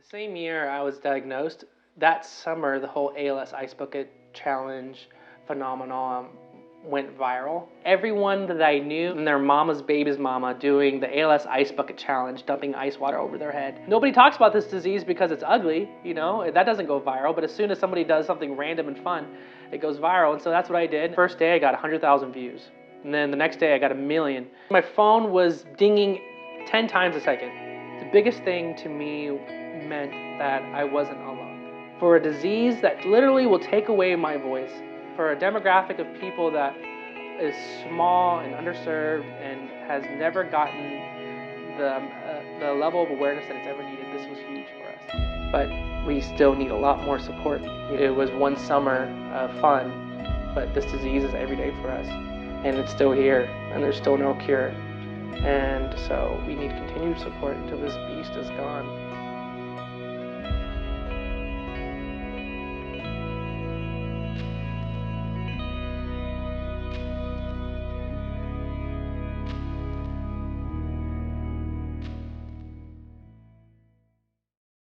The same year I was diagnosed, that summer the whole ALS Ice Bucket Challenge phenomenon went viral. Everyone that I knew and their mama's baby's mama doing the ALS Ice Bucket Challenge, dumping ice water over their head. Nobody talks about this disease because it's ugly, you know, that doesn't go viral, but as soon as somebody does something random and fun, it goes viral, and so that's what I did. First day I got 100,000 views, and then the next day I got 1 million. My phone was dinging 10 times a second. The biggest thing to me meant that I wasn't alone. For a disease that literally will take away my voice, for a demographic of people that is small and underserved and has never gotten the level of awareness that it's ever needed, this was huge for us. But we still need a lot more support. It was one summer of fun, but this disease is every day for us. And it's still here, and there's still no cure. And so we need continued support until this beast is gone.